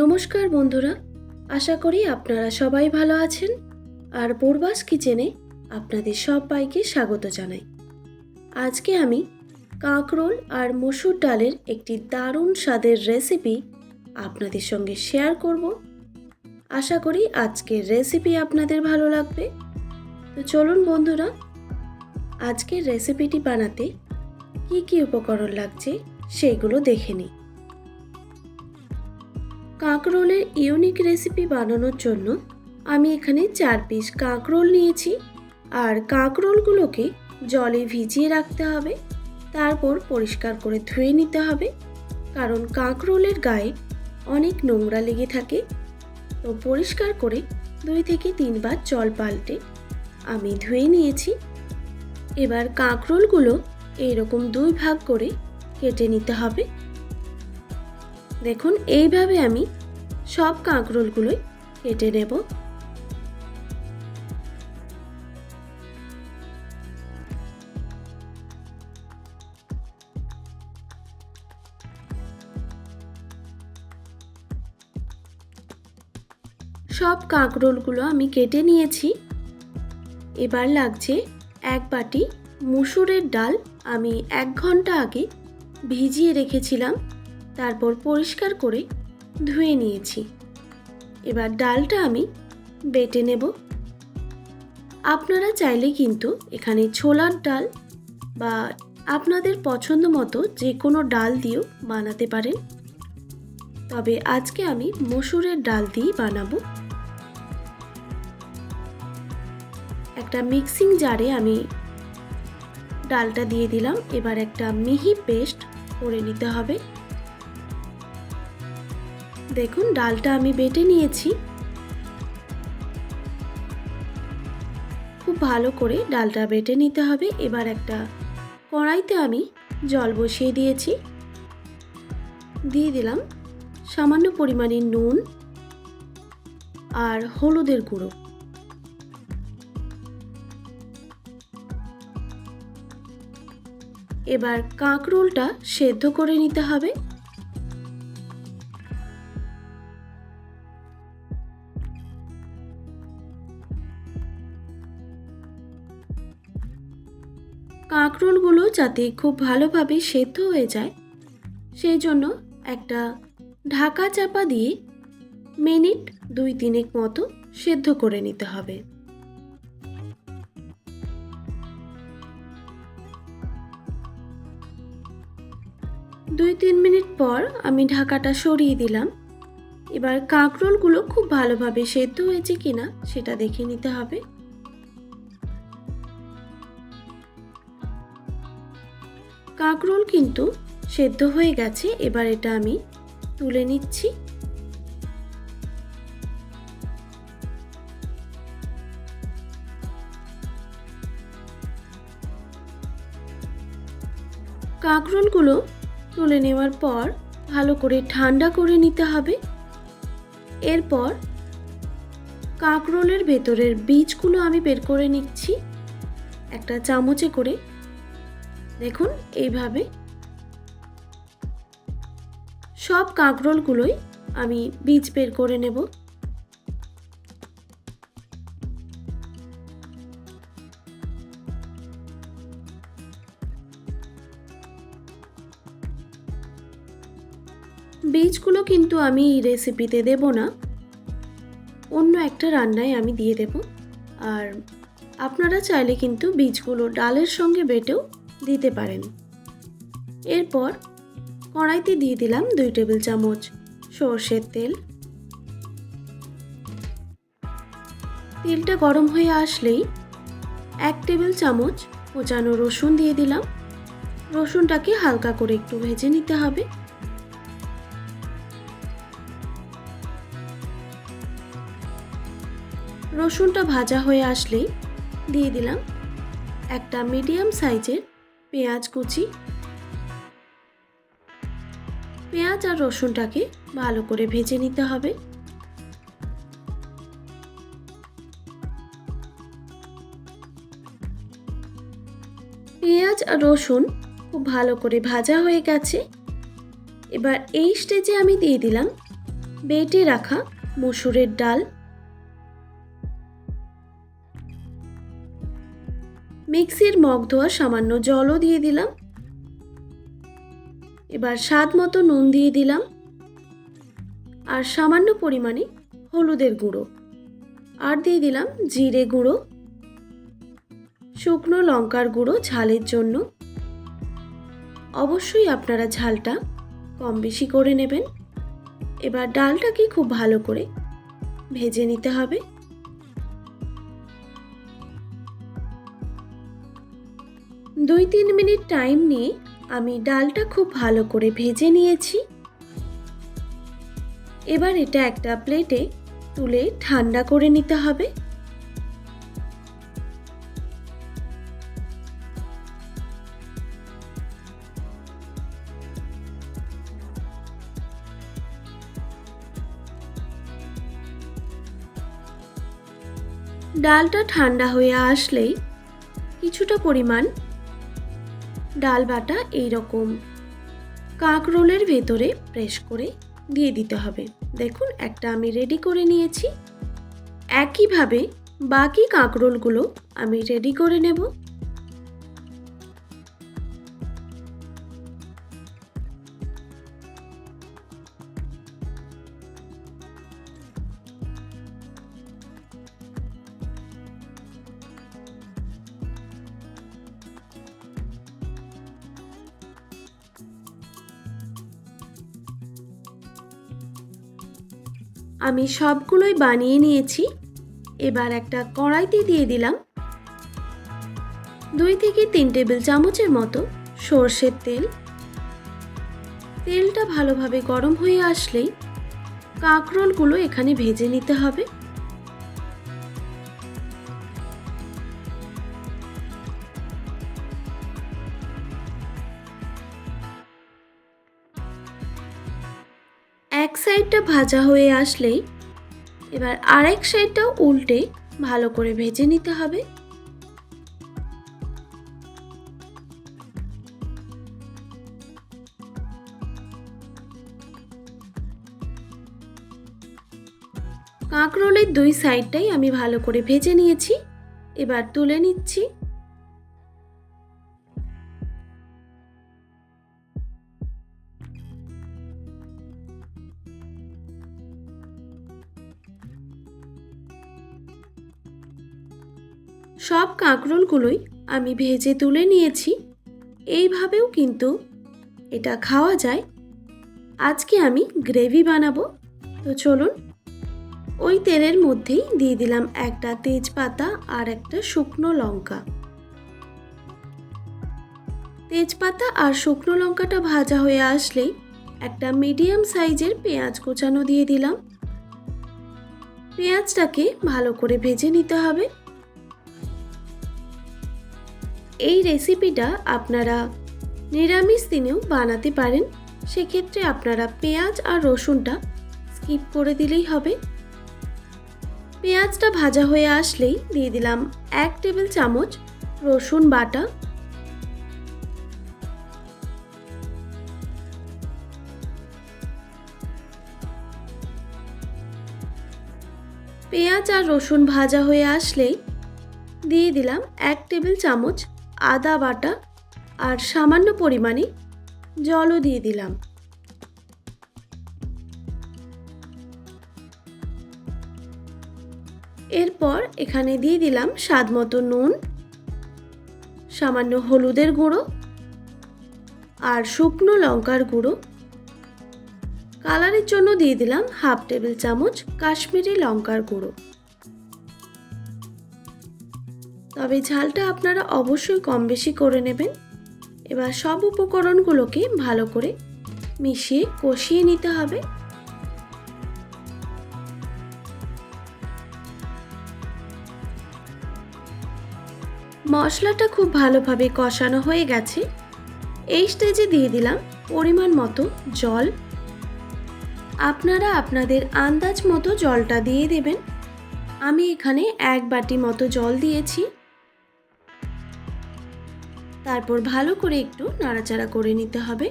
নমস্কার বন্ধুরা, আশা করি আপনারা সবাই ভালো আছেন। আর পূর্বাস কিচেনে আপনাদের সবাইকে স্বাগত জানাই। আজকে আমি কাঁকরোল আর মসুর ডালের একটি দারুণ স্বাদের রেসিপি আপনাদের সঙ্গে শেয়ার করব। আশা করি আজকের রেসিপি আপনাদের ভালো লাগবে। তো চলুন বন্ধুরা, আজকের রেসিপিটি বানাতে কি কি উপকরণ লাগছে সেইগুলো দেখে নিই। কাঁকরোলের ইউনিক রেসিপি বানানোর জন্য আমি এখানে 4 পিস কাঁকরোল নিয়েছি। আর কাঁকরোলগুলোকে জলে ভিজিয়ে রাখতে হবে, তারপর পরিষ্কার করে ধুয়ে নিতে হবে, কারণ কাঁকরোলের গায়ে অনেক নোংরা লেগে থাকে। তো পরিষ্কার করে 2 থেকে 3 বার জল পাল্টে আমি ধুয়ে নিয়েছি। এবার কাঁকরোলগুলো এইরকম 2 ভাগ করে কেটে নিতে হবে। দেখুন, এইভাবে আমি সব কাঁকরোলগুলোই কেটে নেব। সব কাঁকরোলগুলো আমি কেটে নিয়েছি। এবার লাগছে 1 বাটি মুসুরের ডাল। আমি 1 ঘন্টা আগে ভিজিয়ে রেখেছিলাম, তারপর পরিষ্কার করে ধুয়ে নিয়েছি। এবার ডালটা আমি বেটে নেব। আপনারা চাইলে কিন্তু এখানে ছোলার ডাল বা আপনাদের পছন্দ মতো যে কোনো ডাল দিয়েও বানাতে পারেন, তবে আজকে আমি মসুরের ডাল দিয়েই বানাবো। একটা মিক্সিং জারে আমি ডালটা দিয়ে দিলাম। এবার একটা মিহি পেস্ট করে নিতে হবে। দেখুন, ডালটা আমি বেটে নিয়েছি। খুব ভালো করে ডালটা বেটে নিতে হবে। এবার একটা কড়াইতে আমি জল বসিয়ে দিয়েছি। দিয়ে দিলাম সামান্য পরিমাণে নুন আর হলুদের গুঁড়ো। এবার কাঁকরোলটা সেদ্ধ করে নিতে হবে। কাঁকরোলগুলো যাতে খুব ভালোভাবে সেদ্ধ হয়ে যায়, সেই জন্য একটা ঢাকা চাপা দিয়ে মিনিট 2-3 মতো সেদ্ধ করে নিতে হবে। দুই 3 মিনিট পর আমি ঢাকাটা সরিয়ে দিলাম। এবার কাঁকরোলগুলো খুব ভালোভাবে সেদ্ধ হয়েছে কিনা সেটা দেখে নিতে হবে। কাঁকরোল কিন্তু সেদ্ধ হয়ে গেছে। এবার এটা আমি তুলে নিচ্ছি। কাঁকরোলগুলো তুলে নেওয়ার পর ভালো করে ঠান্ডা করে নিতে হবে। এরপর কাঁকরোলের ভেতরের বীজগুলো আমি বের করে নিচ্ছি একটা চামচে করে। দেখুন, এইভাবে সব কাঁকরোলগুলোই আমি বীজ বের করে নেব। বীজগুলো কিন্তু আমি এই রেসিপিতে দেব না, অন্য একটা রান্নায় আমি দিয়ে দেব। আর আপনারা চাইলে কিন্তু বীজগুলো ডালের সঙ্গে বেটেও দিতে পারেন। এরপর কড়াইতে দিয়ে দিলাম 2 টেবিল চামচ সরষের তেল। তেলটা গরম হয়ে আসলেই 1 টেবিল চামচ কোচানো রসুন দিয়ে দিলাম। রসুনটাকে হালকা করে একটু ভেজে নিতে হবে। রসুনটা ভাজা হয়ে আসলেই দিয়ে দিলাম একটা মিডিয়াম সাইজের পেঁয়াজ কুচি। পেঁয়াজ আর রসুনটাকে ভালো করে ভেজে নিতে হবে। পেঁয়াজ আর রসুন খুব ভালো করে ভাজা হয়ে গেছে। এবার এই স্টেজে আমি দিয়ে দিলাম বেটে রাখা মসুরের ডাল, মিক্সির মগ ধোয়া সামান্য জলও দিয়ে দিলাম। এবার স্বাদ মতো নুন দিয়ে দিলাম আর সামান্য পরিমাণে হলুদের গুঁড়ো, আর দিয়ে দিলাম জিরে গুঁড়ো, শুকনো লঙ্কার গুঁড়ো ঝালের জন্য। অবশ্যই আপনারা ঝালটা কম বেশি করে নেবেন। এবার ডালটাকে খুব ভালো করে ভেজে নিতে হবে। দুই তিন মিনিট টাইম নিয়ে আমি ডালটা খুব ভালো করে ভেজে নিয়েছি। এবার এটা একটা প্লেটে তুলে ঠান্ডা করে নিতে হবে। ডালটা ঠান্ডা হয়ে আসলেই কিছুটা পরিমাণ ডাল বাটা এইরকম কাঁকরোলের ভেতরে প্রেস করে দিয়ে দিতে হবে। দেখুন একটা আমি রেডি করে নিয়েছি। একইভাবে বাকি কাঁকরোলগুলো আমি রেডি করে নেব। আমি সবগুলোই বানিয়ে নিয়েছি। এবার একটা কড়াইতে দিয়ে দিলাম 2 থেকে 3 টেবিল চামচের মতো সর্ষের তেল। তেলটা ভালোভাবে গরম হয়ে আসলেই কাঁকরোলগুলো এখানে ভেজে নিতে হবে। এক সাইডটা ভাজা হয়ে আসলেই এবার আরেক সাইডটাও উল্টে ভালো করে ভেজে নিতে হবে। কাঁকরোলের 2 সাইডটাই আমি ভালো করে ভেজে নিয়েছি। এবার তুলে নিচ্ছি। সব কাঁকরোলগুলোই আমি ভেজে তুলে নিয়েছি। এইভাবেও কিন্তু এটা খাওয়া যায়। আজকে আমি গ্রেভি বানাবো, তো চলুন ওই তেলের মধ্যেই দিয়ে দিলাম একটা তেজপাতা আর একটা শুকনো লঙ্কা। তেজপাতা আর শুকনো লঙ্কাটা ভাজা হয়ে আসলেই একটা মিডিয়াম সাইজের পেঁয়াজ কোচানো দিয়ে দিলাম। পেঁয়াজটাকে ভালো করে ভেজে নিতে হবে। এই রেসিপিটা আপনারা নিরামিষ দিনেও বানাতে পারেন, সেক্ষেত্রে আপনারা পেঁয়াজ আর রসুনটা স্কিপ করে দিলেই হবে। পেঁয়াজটা ভাজা হয়ে আসলেই দিয়ে দিলাম 1 টেবিল চামচ রসুন বাটা। পেঁয়াজ আর রসুন ভাজা হয়ে আসলেই দিয়ে দিলাম 1 টেবিল চামচ আদা বাটা আর সামান্য পরিমাণে জলও দিয়ে দিলাম। এরপর এখানে দিয়ে দিলাম স্বাদ মতো নুন, সামান্য হলুদের গুঁড়ো আর শুকনো লঙ্কার গুঁড়ো। কালারের জন্য দিয়ে দিলাম 1/2 টেবিল চামচ কাশ্মীরি লঙ্কার গুঁড়ো। তবে ঝালটা আপনারা অবশ্যই কম বেশি করে নেবেন। এবার সব উপকরণগুলোকে ভালো করে মিশিয়ে কষিয়ে নিতে হবে। মশলাটা খুব ভালোভাবে কষানো হয়ে গেছে। এই স্টেজে দিয়ে দিলাম পরিমাণ মতো জল। আপনারা আপনাদের আন্দাজ মতো জলটা দিয়ে দেবেন। আমি এখানে 1 বাটি মতো জল দিয়েছি। তারপর ভালো করে একটু নাড়াচাড়া করে নিতে হবে।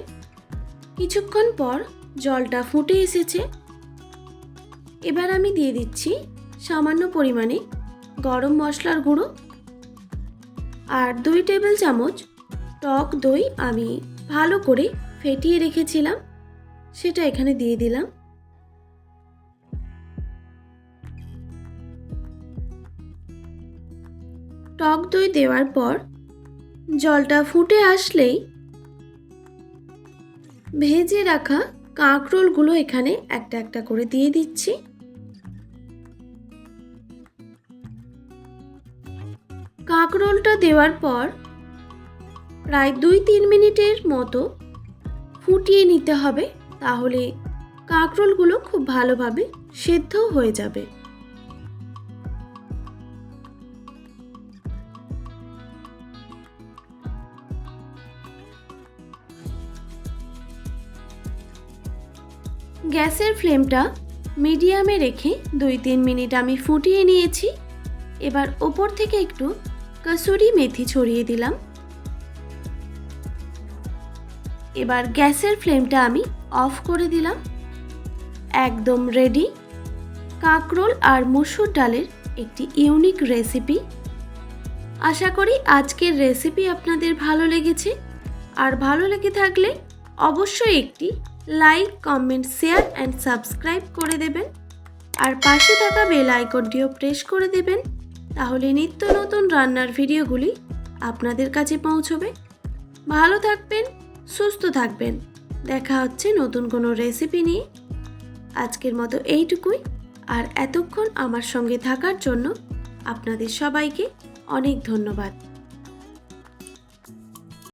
কিছুক্ষণ পর জলটা ফুটে এসেছে। এবার আমি দিয়ে দিচ্ছি সামান্য পরিমাণে গরম মশলার গুঁড়ো আর 2 টেবিল চামচ টক দই আমি ভালো করে ফেটিয়ে রেখেছিলাম, সেটা এখানে দিয়ে দিলাম। টক দই দেওয়ার পর জলটা ফুটে আসলেই ভেজে রাখা কাঁকরোলগুলো এখানে একটা একটা করে দিয়ে দিচ্ছি। কাঁকরোলটা দেওয়ার পর প্রায় 2-3 মিনিটের মতো ফুটিয়ে নিতে হবে, তাহলে কাঁকরোলগুলো খুব ভালোভাবে সেদ্ধ হয়ে যাবে। গ্যাসের ফ্লেমটা মিডিয়ামে রেখে 2-3 মিনিট আমি ফুটিয়ে নিয়েছি। এবার ওপর থেকে একটু কসুরি মেথি ছড়িয়ে দিলাম। এবার গ্যাসের ফ্লেমটা আমি অফ করে দিলাম। একদম রেডি কাঁকরোল আর মসুর ডালের একটি ইউনিক রেসিপি। আশা করি আজকের রেসিপি আপনাদের ভালো লেগেছে, আর ভালো লেগে থাকলে অবশ্যই একটি like, comment, share and subscribe করে দেবেন, আর পাশে থাকা বেল আইকনটিও প্রেস করে দেবেন, তাহলে নিত্য নতুন রান্নার ভিডিওগুলি আপনাদের কাছে পৌঁছবে। ভালো থাকবেন, সুস্থ থাকবেন, দেখা হচ্ছে নতুন কোনো রেসিপি নিয়ে। আজকের মতো এইটুকুই, আর এতক্ষণ আমার সঙ্গে থাকার জন্য আপনাদের সবাইকে অনেক ধন্যবাদ।